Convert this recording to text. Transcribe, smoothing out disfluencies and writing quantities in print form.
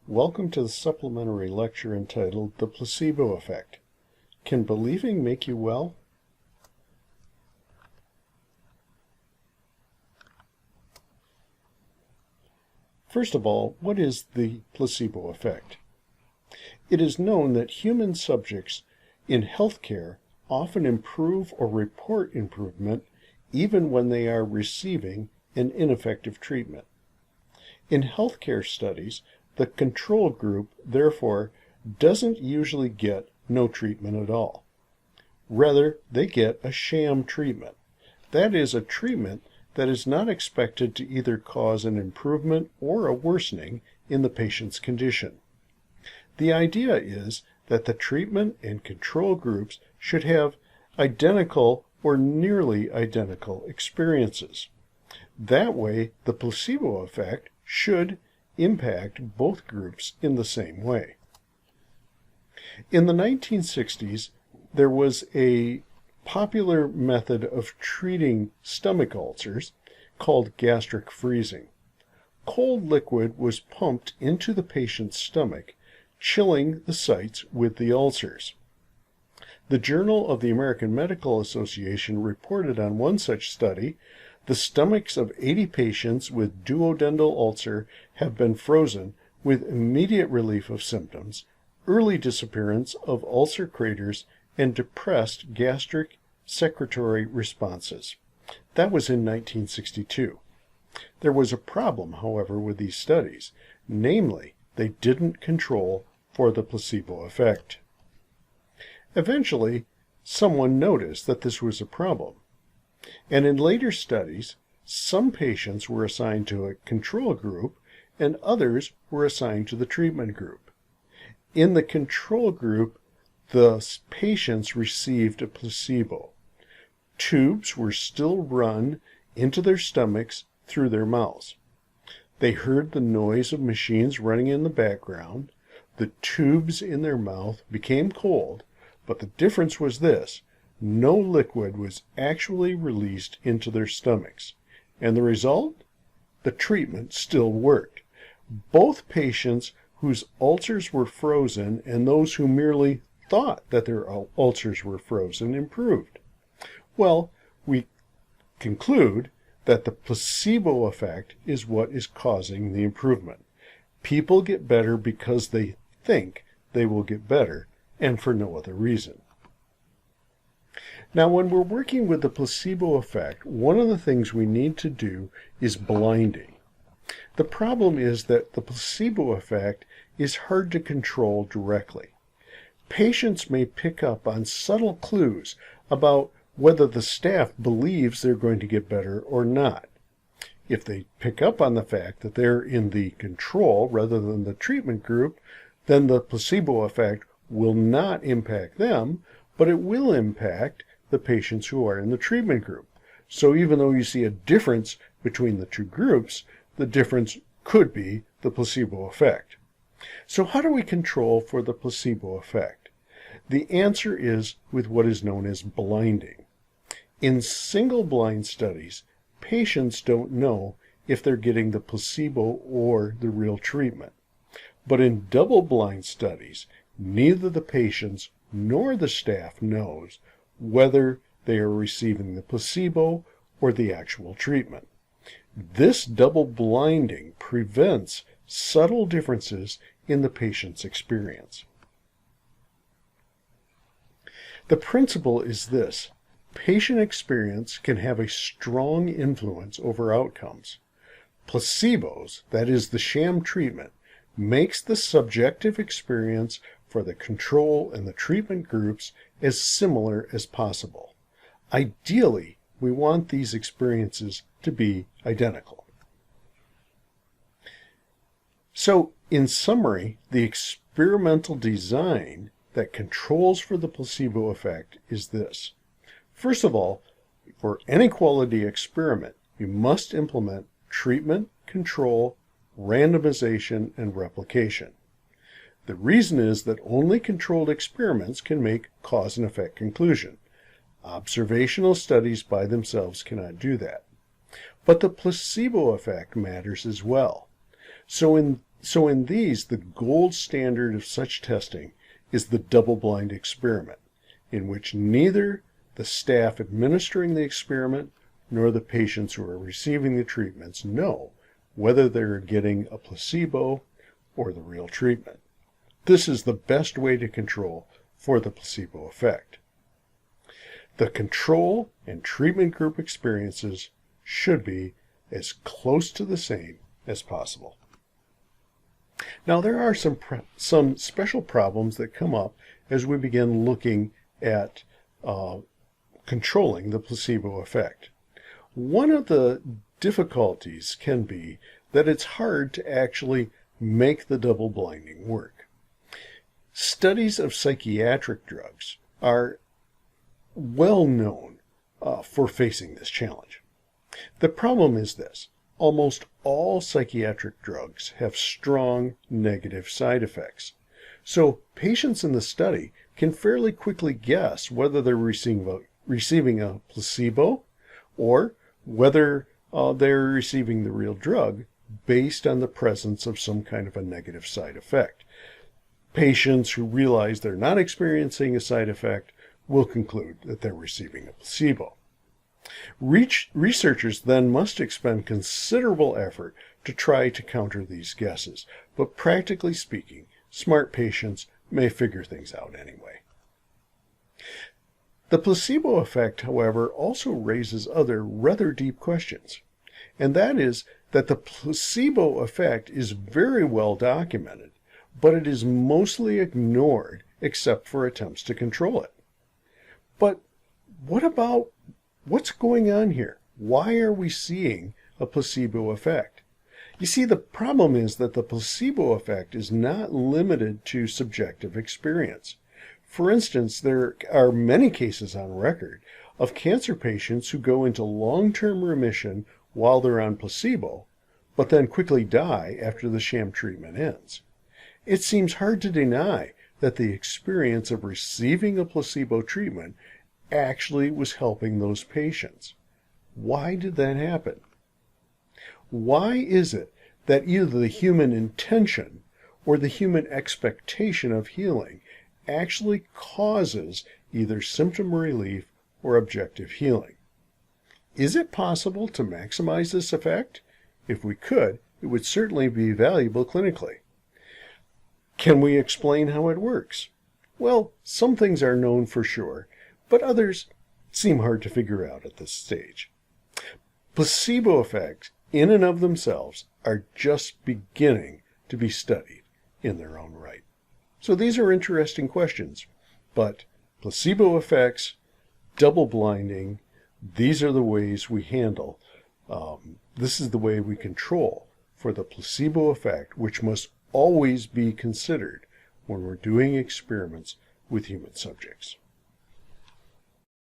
Welcome to the supplementary lecture entitled The Placebo Effect. Can believing make you well? First of all, what is the placebo effect? It is known that human subjects in healthcare often improve or report improvement even when they are receiving an ineffective treatment. In healthcare studies, the control group, therefore, doesn't usually get no treatment at all. Rather, they get a sham treatment. That is, a treatment that is not expected to either cause an improvement or a worsening in the patient's condition. The idea is that the treatment and control groups should have identical or nearly identical experiences. That way, the placebo effect should impact both groups in the same way. In the 1960s, there was a popular method of treating stomach ulcers called gastric freezing. Cold liquid was pumped into the patient's stomach, chilling the sites with the ulcers. The Journal of the American Medical Association reported on one such study. The stomachs of 80 patients with duodenal ulcer have been frozen with immediate relief of symptoms, early disappearance of ulcer craters, and depressed gastric secretory responses. That was in 1962. There was a problem, however, with these studies, namely, they didn't control for the placebo effect. Eventually, someone noticed that this was a problem. And in later studies, some patients were assigned to a control group and others were assigned to the treatment group. In the control group, the patients received a placebo. Tubes were still run into their stomachs through their mouths. They heard the noise of machines running in the background. The tubes in their mouth became cold, but the difference was this: no liquid was actually released into their stomachs. And the result? The treatment still worked. Both patients whose ulcers were frozen and those who merely thought that their ulcers were frozen improved. Well, we conclude that the placebo effect is what is causing the improvement. People get better because they think they will get better, and for no other reason. Now, when we're working with the placebo effect, one of the things we need to do is blinding. The problem is that the placebo effect is hard to control directly. Patients may pick up on subtle clues about whether the staff believes they're going to get better or not. If they pick up on the fact that they're in the control rather than the treatment group, then the placebo effect will not impact them, but it will impact the patients who are in the treatment group. So even though you see a difference between the two groups, the difference could be the placebo effect. So how do we control for the placebo effect? The answer is with what is known as blinding. In single-blind studies, patients don't know if they're getting the placebo or the real treatment. But in double-blind studies, neither the patients nor the staff knows whether they are receiving the placebo or the actual treatment. This double blinding prevents subtle differences in the patient's experience. The principle is this: patient experience can have a strong influence over outcomes. Placebos, that is the sham treatment, makes the subjective experience for the control and the treatment groups as similar as possible. Ideally, we want these experiences to be identical. So, in summary, the experimental design that controls for the placebo effect is this. First of all, for any quality experiment, you must implement treatment, control, randomization, and replication. The reason is that only controlled experiments can make cause and effect conclusion. Observational studies by themselves cannot do that. But the placebo effect matters as well. So in So in these, the gold standard of such testing is the double-blind experiment, in which neither the staff administering the experiment nor the patients who are receiving the treatments know whether they're getting a placebo or the real treatment. This is the best way to control for the placebo effect. The control and treatment group experiences should be as close to the same as possible. Now, there are some special problems that come up as we begin looking at controlling the placebo effect. One of the difficulties can be that it's hard to actually make the double blinding work. Studies of psychiatric drugs are well known for facing this challenge. The problem is this: almost all psychiatric drugs have strong negative side effects. So patients in the study can fairly quickly guess whether they're receiving a placebo or whether they're receiving the real drug based on the presence of some kind of a negative side effect. Patients who realize they're not experiencing a side effect will conclude that they're receiving a placebo. Researchers then must expend considerable effort to try to counter these guesses, but practically speaking, smart patients may figure things out anyway. The placebo effect, however, also raises other rather deep questions, and that is that the placebo effect is very well documented, but it is mostly ignored except for attempts to control it. But what about what's going on here? Why are we seeing a placebo effect? You see, the problem is that the placebo effect is not limited to subjective experience. For instance, there are many cases on record of cancer patients who go into long-term remission while they're on placebo, but then quickly die after the sham treatment ends. It seems hard to deny that the experience of receiving a placebo treatment actually was helping those patients. Why did that happen? Why is it that either the human intention or the human expectation of healing actually causes either symptom relief or objective healing? Is it possible to maximize this effect? If we could, it would certainly be valuable clinically. Can we explain how it works? Well, some things are known for sure, but others seem hard to figure out at this stage. Placebo effects, in and of themselves, are just beginning to be studied in their own right. So these are interesting questions, but placebo effects, double blinding, these are the ways we handle. This is the way we control for the placebo effect, which must always be considered when we're doing experiments with human subjects.